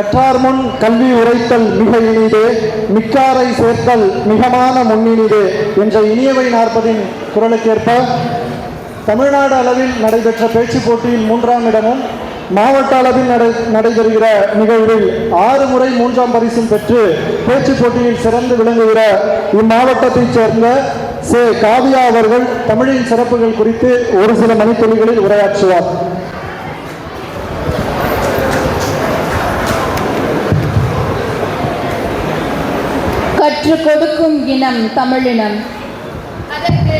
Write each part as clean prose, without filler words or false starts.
கற்றார் முன் கல்வி உரைத்தல் மிக இனிதே, மிக்காரை சேர்த்தல் மிகமான முன்னினிதே என்ற இனியவை 40 குரலுக்கேற்ப தமிழ்நாடு அளவில் நடைபெற்ற பேச்சு போட்டியில் 3ஆம் இடமும், மாவட்ட அளவில் நடைபெறுகிற நிகழ்வில் 6 முறை 3ஆம் பரிசும் பெற்று பேச்சு போட்டியில் சிறந்து விளங்குகிற இம்மாவட்டத்தைச் சேர்ந்த காவியா அவர்கள் தமிழின் சிறப்புகள் குறித்து ஒரு சில மணித்துளிகளில் உரையாற்றுவார். கற்றுக் கொடுக்கும் இனம் தமிழினம், அதற்கு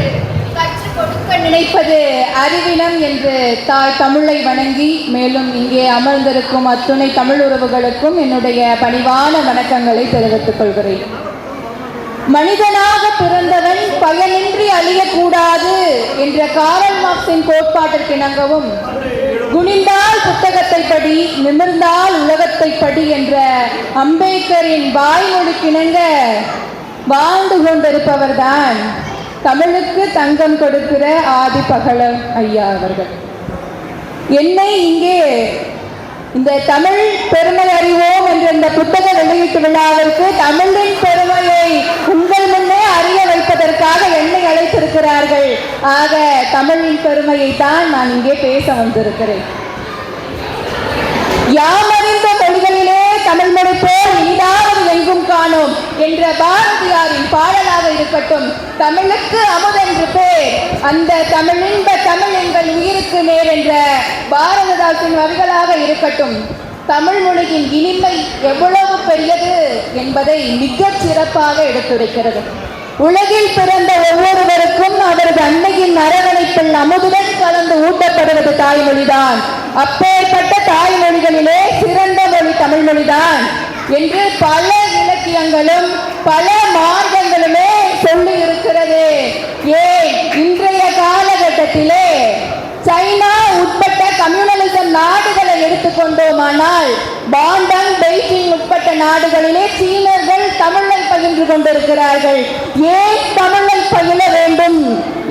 கற்றுக் கொடுக்க நினைப்பது அறிவினம் என்று தாய் தமிழை வணங்கி, மேலும் இங்கே அமர்ந்திருக்கும் அத்துணை தமிழ் உறவுகளுக்கும் என்னுடைய பணிவான வணக்கங்களை தெரிவித்துக் கொள்கிறேன். மனிதனாக பிறந்தவன் பயனின்றி அழியக்கூடாது என்ற காரல் மார்க்சின் கோட்பாட்டிற்கிணங்கவும், குனிந்தால் புத்தகத்தை படி, நிமிர்ந்தால் உலகத்தை படி என்ற அம்பேத்கரின் வாய்மொழிக்கிணங்க வாழ்ந்து கொண்டிருப்பவர்தான் தமிழுக்கு தங்கம் கொடுக்கிற ஆதி பகலன் ஐயா அவர்கள். என்னை இங்கே இந்த தமிழ் பெருமை அறிவோம் என்ற இந்த புத்தக வெளியீட்டு விழாவிற்கு தமிழின் பெருமையை உங்கள் முன்னே அறிய வைப்பதற்காக என்னை அழைத்திருக்கிறார்கள். ஆக தமிழின் பெருமையை தான் நான் இங்கே பேச வந்திருக்கிறேன். யாமறிந்த மொழிகளிலே தமிழ் மொழி போல் இனிதாவது எங்கும் காணோம் என்ற பாரதியாரின் பாடலாக இருக்கட்டும், தமிழுக்கு அமுதென்று பேர், அந்த தமிழின்ப தமிழ் எங்கள் உயிருக்கு நேர் என்ற பாரதிதாசின் வரிகளாக இருக்கட்டும், தமிழ் மொழியின் இனிமை எவ்வளவு பெரியது என்பதை மிகச் சிறப்பாக எடுத்துரைக்கிறது. உலகில் பிறந்த ஒவ்வொருவருக்கும் அவரது அன்னையின் அரவணைப்பில் அமுதுடன் கலந்து ஊட்டப்படுவது தாய்மொழிதான். அப்பேற்பட்ட தாய்மொழிகளிலே சிறந்த மொழி தமிழ் மொழிதான் என்று பல இலக்கியங்களும் பல மார்க்கங்களுமே சொல்லி இருக்கிறது. ஏன் இன்றைய காலகட்டத்திலே சைனா உட்பட்ட கம்யூனலிசம் நாடுகளை எடுத்துக்கொண்டோமானால், பாண்டன், பெய்ஜிங் உட்பட்ட நாடுகளிலே சீனர்கள் தமிழை பயின்று கொண்டிருக்கிறார்கள். ஏன் தமிழை பயில வேண்டும்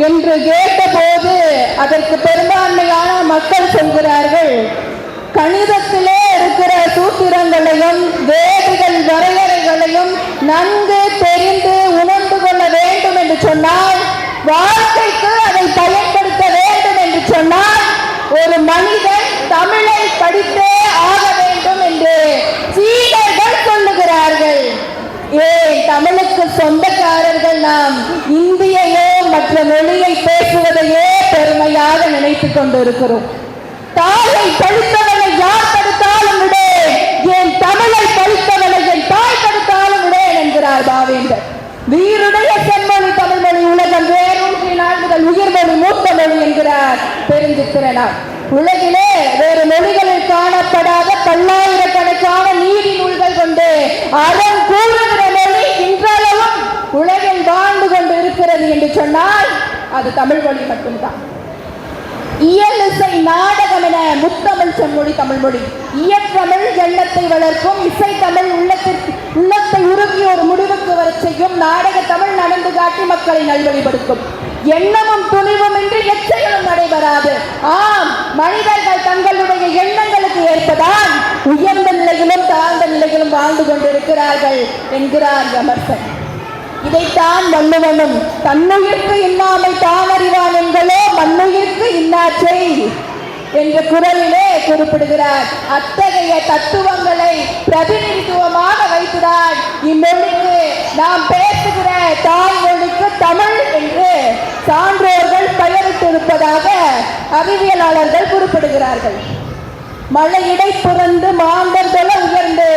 என்று கேட்டபோது அதற்கு பெரும்பான்மையான மக்கள் சொல்கிறார்கள், கணிதத்திலே இருக்கிற சூத்திரங்களையும் வேதிகள் வரையறைகளையும் நன்கு தெரிந்து உணர்ந்து கொள்ள வேண்டும் என்று சொன்னால், வாழ்க்கைக்கு அதை பயன்படுத்த வேண்டும் என்று சொன்னால், ஒரு மனிதன் தமிழை படித்தே ஆக வேண்டும் என்று சீனர்கள் சொல்லுகிறார்கள். ஏன் தமிழுக்கு சொந்தக்காரர்கள் நாம் இந்தியையோ மற்ற மொழியை பேசுவதையே பெருமையாக நினைத்துக் கொண்டிருக்கிறோம். தாயை படித்தவனை யார் தடுத்தாலும் விடேன், என் தமிழை படித்தவனை என் தாய் தடுத்தாலும் விடேன் என்கிறார் பாவேந்தர். வீருடைய செம்மொழி தமிழ்மொழி உலகம் வேரூன்றி நாள் முதல் உயிர்மொழி மூத்த மொழி என்கிறார் பெருஞ்சித்திரனார். உலகிலே வேறு மொழிகளில் காணப்படாத பல்லாயிரக்கணக்கான நீதி நூல்கள் கொண்டு அறம் கூறுகிற மொழி இன்றளவும் உலகில் வாழ்ந்து கொண்டு இருக்கிறது என்று சொன்னால் அது தமிழ் மொழி மட்டும்தான். இயல் இசை நாடகம் என முத்தமிழ் செம்மொழி தமிழ்மொழி. இயற்றமிழ் எண்ணத்தை வளர்க்கும், இசை தமிழ் உள்ளத்தை உருகி ஒரு முடிவுக்கு வர செய்யும், நாடக தமிழ் நடந்து காட்டி மக்களை நல்வழிப்படுத்தும். எண்ணமும் துணிவும் இன்றி எச்சைகளும் நடைபெறாது. ஆம், மனிதர்கள் தங்களுடைய எண்ணங்களுக்கு ஏற்பதான் உயர்ந்த நிலையிலும் தாழ்ந்த நிலையிலும் வாழ்ந்து கொண்டிருக்கிறார்கள் என்கிறார் எமர்சன். இதைத்தான் வள்ளுவனும் தன்னுயிர்க்கு இன்னாமை தானறிவான் என்களோ மண்ணுயிர்க்கு இன்னாச்சை என்ற குரலிலே குறிப்பிடுகிறார். அத்தகைய தத்துவங்களை பிரதிநிதித்துவமாக வைத்துதான் இம்மொழிக்கு நாம் பேசுகிற தாய்மொழிக்கு தமிழ் என்று சான்றோர்கள் பெயரிட்டிருப்பதாக அறிவியலாளர்கள் குறிப்பிடுகிறார்கள். மழையிடை புரண்டு மாந்தர்தல உயர்ந்து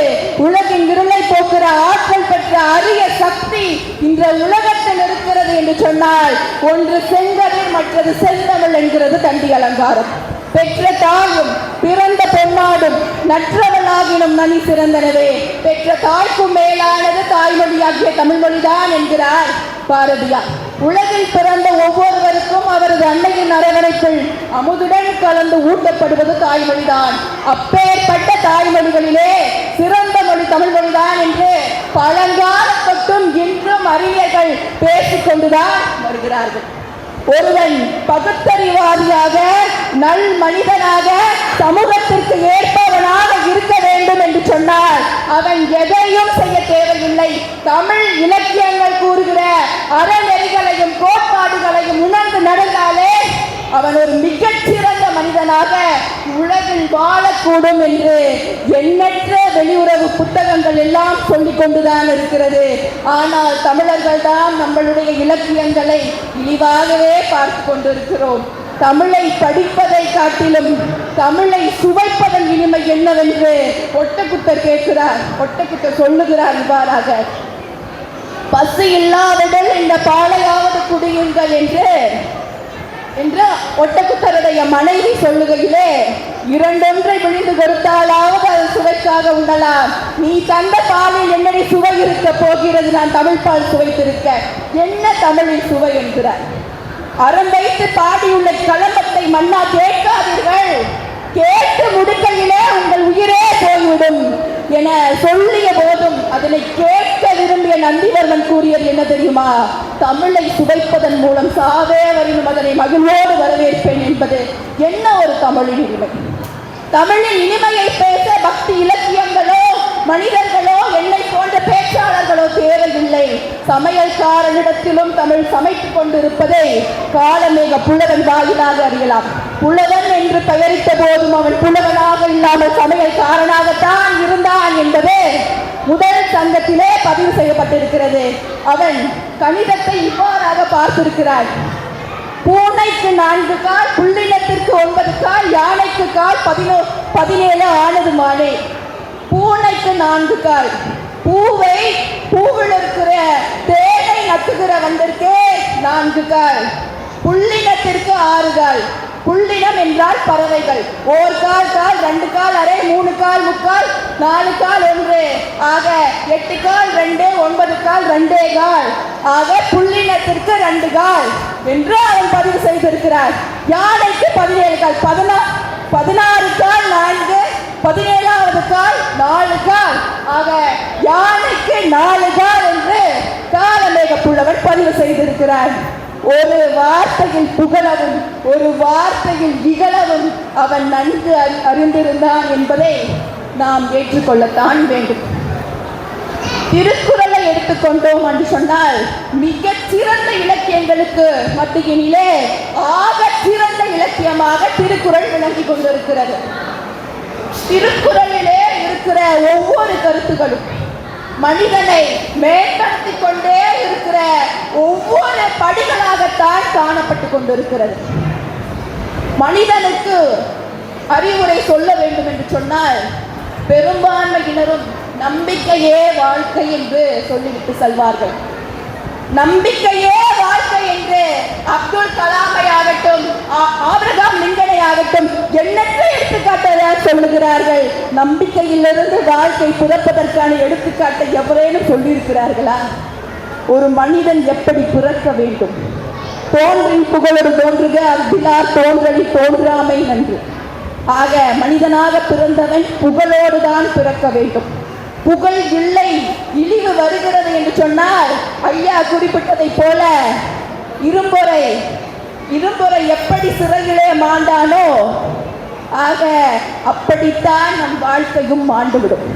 உலகின் இருளை போக்குற ஆற்றல் பெற்ற அரிய சக்தி இந்த உலகத்தில் இருக்கிறது என்று சொன்னால், ஒன்று செங்கதிர், மற்றது செந்தமிழ் என்கிறது தண்டி அலங்காரம். பெற்ற தாயும் பிறந்த பொன்னாடும் நற்றவளாகினும் நனி சிறந்தனவே, பெற்ற தாய்க்கும் மேலானது தாய்மொழியாகிய தமிழ்மொழிதான் என்கிறார் பாரதியார். உலகில் பிறந்த ஒவ்வொருவருக்கும் அவரது அன்னையின் அரவணைப்பில் அமுதுடன் கலந்து ஊட்டப்படுவது தாய்மொழிதான். அப்பேற்பட்ட தாய்மொழிகளிலே சிறந்த மொழி தமிழ்மொழிதான் என்று பழங்காலத்தொட்டும் இன்றும் அறிஞர்கள் பேசிக்கொண்டுதான் வருகிறார்கள். ஒருவன் பகுத்தறிவாதியாக, நல் மனிதனாக, சமூகத்திற்கு ஏற்பவனாக இருக்க வேண்டும் என்று சொன்னால் ஒரு மிகச்சிறந்த மனிதனாக உலகில் வாழக்கூடும் என்று எண்ணற்ற வெளியுறவு புத்தகங்கள் எல்லாம் சொல்லிக் கொண்டுதான் இருக்கிறது. ஆனால் தமிழர்கள் தான் நம்மளுடைய இலக்கியங்களை இழிவாகவே பார்த்து கொண்டிருக்கிறோம். தமிழை படிப்பதை காட்டிலும் தமிழை சுவைப்பதன் இனிமை என்னவென்று ஒட்டக்குத்தர் கேட்கிறார். ஒட்டக்குத்தர் சொல்லுகிறார் இவ்வாறாக: பசி இல்லாதவர்கள் இந்த பாலையாவது குடியுங்கள் என்று ஒட்டக்குத்தருடைய மனைவி சொல்லுகையிலே, இரண்டொன்றை விழுந்து கொடுத்தாலாவது அது சுவைக்காக உண்ணலாம், நீ தந்த பாலில் என்னடி சுவை இருக்க போகிறது, நான் தமிழ் பால் சுவைத்திருக்க, என்ன தமிழில் சுவை என்கிறார். அறம் வைத்து பாடியுள்ள களம்பத்தை மன்னா கேட்காதீர்கள், கேட்டு முடுக்கையிலே உங்கள் உயிரே போய்விடும் என சொல்லிய போதும் அதனை கேட்க விரும்பிய நந்திவர்மன் கூறியது என்ன தெரியுமா? தமிழை சுவைப்பதன் மூலம் சாவே வரையும் அதனை மகிழ்வோடு வரவேற்பேன் என்பது என்ன ஒரு தமிழின் இனிமை! தமிழின் இனிமையை பேச பக்தி இலக்கியங்களோ மனிதர்களோ என்னை போன்ற பேச்சாளர்களோ தேவையில்லை. சமையல்காரனிடத்திலும் தமிழ் சமைத்துக் கொண்டிருப்பதை காலமேக புலவன் வாயிலாக அறியலாம். புலவன் என்று பெயரிட்ட போதும் அவன் புலவனாக இல்லாமல் சமையல்காரனாகத்தான் இருந்தான் என்பது முதல் சங்கத்திலே பதிவு செய்யப்பட்டிருக்கிறது. அவன் கணிதத்தை இவ்வாறாக பார்த்திருக்கிறான்: பூனைக்கு 4 கால், புள்ளினத்திற்கு 9 கால், யானைக்கு கால் 17 ஆனது மானே. பூனைக்கு 4 கால், பூவில் இருக்கிற தேனை நட்டுகிற வந்திருக்கே 4 கால், புள்ளினத்திற்கு 6 கால். புள்ளினம் என்றால் பறவைகள். 1 கால், 2 கால், அரை, 3 கால், 3/4, 4 கால் 1 ஆக 8 கால் 2, 9 கால் 2 கால் ஆக புள்ளினத்திற்கு 2 கால் என்று அவன் பதிவு செய்திருக்கிறார். யானைக்கு 17 கால், 16 கால் 4, 17வது கால் 4 கால் ஆக யானைக்கு 4 கால் என்று காலமேக புலவன் பதிவு செய்திருக்கிறார். ஒரு வார்த்தையில் புகழவும் ஒரு வார்த்தையில் இகழவும் அவன் நன்கு அறிந்திருந்தான் என்பதை நாம் ஏற்றுக்கொள்ளத்தான் வேண்டும். திருக்குறளை எடுத்துக்கொண்டோம் என்று சொன்னால் மிகச் சிறந்த இலக்கியங்களுக்கு மத்தியினிலே ஆக சிறந்த இலக்கியமாக திருக்குறள் விளங்கி கொண்டிருக்கிறது. திருக்குறளிலே இருக்கிற ஒவ்வொரு கருத்துகளும் மனிதனை மேம்படுத்திக் கொண்டே இருக்கிற ஒவ்வொரு படிகளாகத்தான் காணப்பட்டு கொண்டிருக்கிறது. மனிதனுக்கு அறிவுரை சொல்ல வேண்டும் என்று சொன்னால் பெரும்பான்மையினரும் நம்பிக்கையே வாழ்க்கை என்று சொல்லிவிட்டு செல்வார்கள். நம்பிக்கையே வாழ்க்கை என்று அப்துல் கலாமை ஆகட்டும், ஆபிரகாம் லிங்கனை ஆகட்டும் எண்ணற்ற எடுத்துக்காட்டாக சொல்லுகிறார்கள். நம்பிக்கையிலிருந்து வாழ்க்கை பிறப்பதற்கான எடுத்துக்காட்டை எவரேனும் சொல்லியிருக்கிறார்களா? ஒரு மனிதன் எப்படி பிறக்க வேண்டும்? தோன்றின் புகழோடு தோன்றுக, அவ்விலார் தோன்றலி தோன்றாமை நன்று. ஆக மனிதனாக பிறந்தவன் புகழோடு தான் பிறக்க வேண்டும். புகழ் இல்லை, இழிவு வருகிறது என்று சொன்னால் ஐயா குறிப்பிட்டதை போல இரும்பொறை எப்படி சிறையிலே மாண்டானோ ஆக அப்படித்தான் நம் வாழ்க்கையும் மாண்டுவிடும்.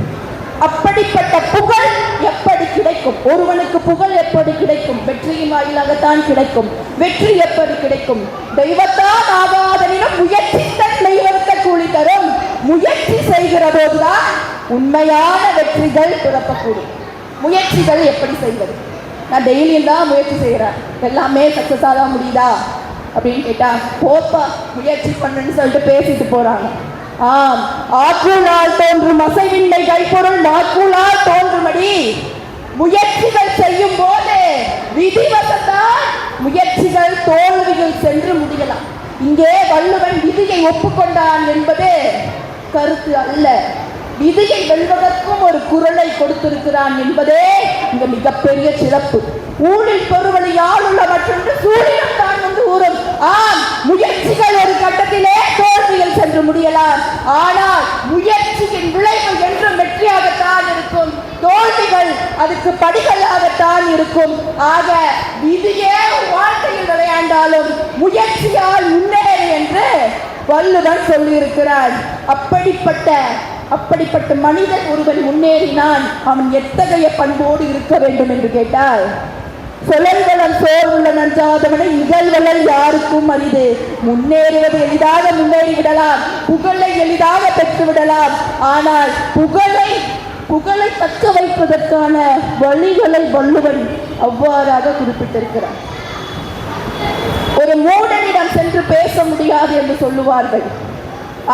அப்படிப்பட்ட புகழ் எப்படி கிடைக்கும்? ஒருவனுக்கு புகழ் எப்படி கிடைக்கும்? வெற்றியின் வாயிலாகத்தான் கிடைக்கும். வெற்றி எப்படி கிடைக்கும்? தெய்வத்தான் ஆகாதனிலும் முயற்சித்தன் மெய்வருத்த கூலி தரும். முயற்சி செய்கிற போதுதான் உண்மையான வெற்றிகள் பிறக்கக்கூடும். முயற்சிகள் எப்படி செய்வது? நான் டெய்லியும் தான் முயற்சி செய்கிறேன், எல்லாமே சக்ஸஸாக தான் முடியுதா அப்படின்னு கேட்டா, போப்பா முயற்சி பண்ணுன்னு சொல்லிட்டு பேசிட்டு போறாங்க. ஆம், ஆக்குளால் தோன்றும் அசைவின்மை கைப்பொருள் நாக்குளால் தோன்றும்படி முயற்சிகள் செய்யும் போது விதிவசத்தால் முயற்சிகள் தோல்வியில் சென்று முடியலாம். இங்கே வள்ளுவன் விதியை ஒப்புக்கொண்டான் என்பது கருத்து அல்ல. விதியை வெல்வதற்கும் ஒரு குரலை கொடுத்திருக்கிறான் என்பதே இந்த மிகப்பெரிய சிறப்பு. ஊழில் பெருவழியால் உள்ள மற்றொன்று சூழியம் தான் வந்து ஊறும். ஆம், முயற்சிகள் ஒரு கட்டத்திலே தோல்வியில் சென்று முடியலாம். ஆனால் முயற்சியின் விளைவு என்றும் வெற்றியாகத்தான் இருக்கும். தோல்விகள் அதுக்கு படிகளாகத்தான் இருக்கும். ஆக விதியே வாழ்க்கையில் விளையாண்டாலும் முயற்சியால் முன்னேறு என்று வள்ளுவன் சொல்லியிருக்கிறார். அப்படிப்பட்ட மனிதன் ஒருவன் முன்னேறினான் அவன் எத்தகைய பண்போடு இருக்க வேண்டும் என்று கேட்டால், சுழல்வளம் சோர்வுள்ள நஞ்சாதவனை இகழ்வளல் யாருக்கும் அரிது. முன்னேறுவது எளிதாக முன்னேறிவிடலாம், புகழை எளிதாக பெற்றுவிடலாம். ஆனால் புகழை தக்க வைப்பதற்கான வழிகளை வள்ளுவன் அவ்வாறாக குறிப்பிட்டிருக்கிறார். ஒரு மூடனிடம் சென்று பேச முடியாது என்று சொல்லுவார்கள்.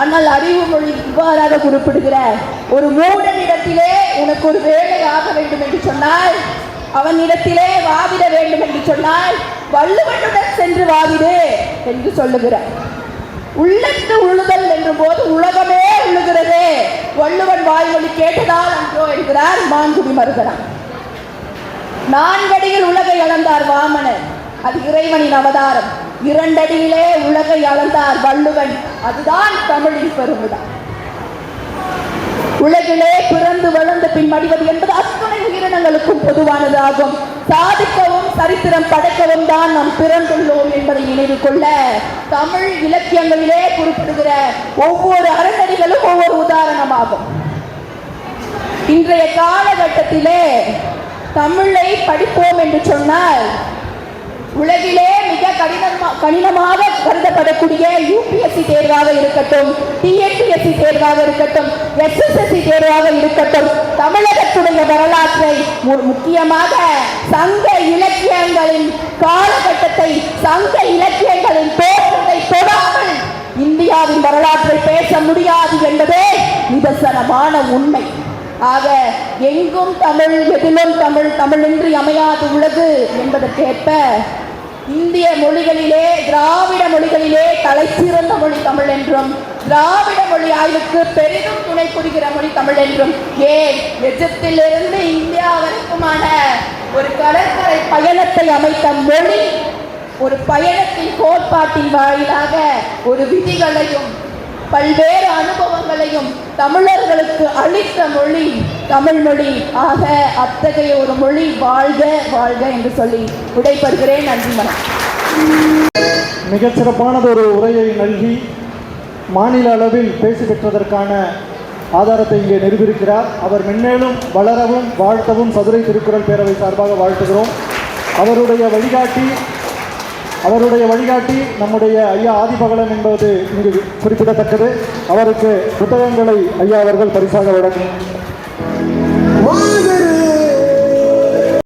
ஆனால் அறிவு மொழி இவ்வாறாக குறிப்பிடுகிறார், ஒரு மூடனிடத்திலே உனக்கு ஒரு வேலை ஆக வேண்டும் என்று சொன்னால், அவனிடத்திலே வாதிட வேண்டும் என்று சொன்னால் வள்ளுவனுடன் சென்று வாதிடு என்று சொல்லுகிறார். உள்ளத்து உழுதல் என்ற போது உலகமே உழுகிறது, வள்ளுவன் வாய்மொழி கேட்டதால் அன்றோ என்கிறார் மாங்குடி மருதனார். 4 அடியில் உலகை அளந்தார் வாமனர், அது இறைவனின் அவதாரம். 2 அடியிலே உலகை அளந்தார் வள்ளுவன், அதுதான் தமிழின் பெருமிதம். உலகிலே பிறந்து வளர்ந்து பின் மடிவது என்பது அத்தனை உயிரினங்களுக்கும் பொதுவானது ஆகும். சாதிக்கவும் சரித்திரம் படைக்கவும் தான் நாம் பிறந்துள்ளோம் என்பதை நினைவு கொள்ள தமிழ் இலக்கியங்களிலே குறிப்பிடுகிற ஒவ்வொரு அறநெறிகளும் ஒவ்வொரு உதாரணமாகும். இன்றைய காலகட்டத்திலே தமிழை படிப்போம் என்று சொன்னால் உலகிலே மிக கடினமாக கருதப்படக்கூடிய UPSC தேர்வாக இருக்கட்டும், TNPSC தேர்வாக இருக்கட்டும், SSSC தேர்வாக இருக்கட்டும், தமிழகத்துடைய வரலாற்றை முக்கியமாக சங்க இலக்கியங்களின் காலகட்டத்தை, சங்க இலக்கியங்களின் தோற்றத்தை தொடாமல் இந்தியாவின் வரலாற்றை பேச முடியாது என்பதே நிதர்சனமான உண்மை. ஆக எங்கும் தமிழ், எதிலும் தமிழ், தமிழின்றி அமையாது உலகு என்பதற்கேற்ப இந்திய மொழிகளிலே, திராவிட மொழிகளிலே தலைச்சிறந்த மொழி தமிழ் என்றும், திராவிட மொழி ஆய்வுக்கு பெரிதும் துணை புரிகிற மொழி தமிழ் என்றும், ஏன் எகிப்திலிருந்து இந்தியா வரைக்குமான ஒரு கடற்கரை பயணத்தை அமைத்த மொழி, ஒரு பயணத்தின் கோட்பாட்டின் வாயிலாக ஒரு விதிகளையும் பல்வேறு அனுபவங்களையும் தமிழர்களுக்கு அளித்த மொழி தமிழ் மொழி. ஆக அத்தகைய ஒரு மொழி வாழ்க வாழ்க என்று சொல்லி விடைபெறுகிறேன். நன்றி. மிகச்சிறப்பானது ஒரு உரையை நல்கி மாநில அளவில் பேசி பெற்றதற்கான ஆதாரத்தை இங்கே நிரூபிக்கிறார். அவர் மென்மேலும் வளரவும் வாழ்த்தவும் சதுரை திருக்குறள் பேரவை சார்பாக வாழ்த்துகிறோம். அவருடைய வழிகாட்டி நம்முடைய ஐயா ஆதிபகலன் என்பது இங்கு குறிப்பிடத்தக்கது. அவருக்கு புத்தகங்களை ஐயா அவர்கள் பரிசாக வழங்கும்.